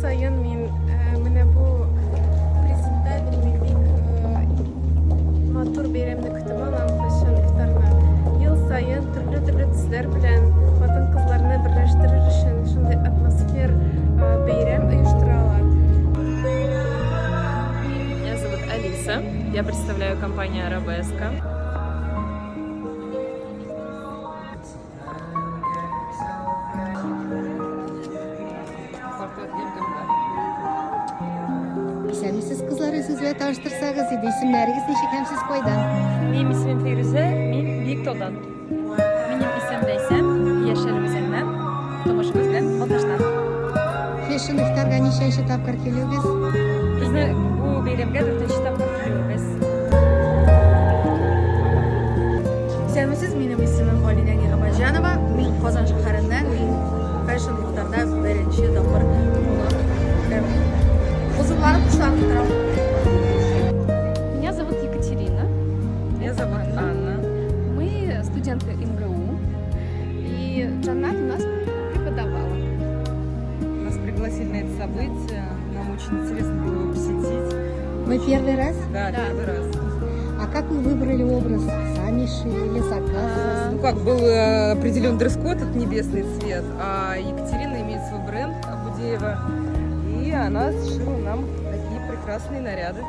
сайын мен менә бу президент бик матур бәйрәмне көтеп алам, фэшн ифтарны. Ел сайын төрле төсләр белән хатын-кызларны берләштерер өчен шундый атмосфер бәйрәм оештыралар. Меня зовут Алиса, я представляю компанию Arabesco. Исәнмесез кызлар, үзегезгә таныштырсагыз иде, исемнәрегез ничек һәм сез кайдан? Benim ismim Firuze, ben Büyükdağ'dan. Benim isim Veysel, Yaşar Özenden, Tomaşımız bilen Batış'tan. Фэшн ифтарга ничәнче тапкыр килүгез? Bizni bu beyramga 4-нче тапкыр килүбез. Исәнмесез, минем исемем Галина Нигъмәтҗанова. Мин Казан шәһәреннән, мин фэшн ифтарда беренче тапкыр хозурланып куштанып торам. Меня зовут Екатерина. Меня зовут Анна. Мы студентка МГУ. И Джаннат у нас преподавала. Нас пригласили на это событие. Нам очень интересно было его посетить. Вы первый раз? Да, первый раз. А как вы выбрали образ? Сами шили или заказ? Ну как, был определен дресс-код, это небесный цвет, а Екатерина имеет свой бренд Абудеева, и она сшила нам такие прекрасные наряды.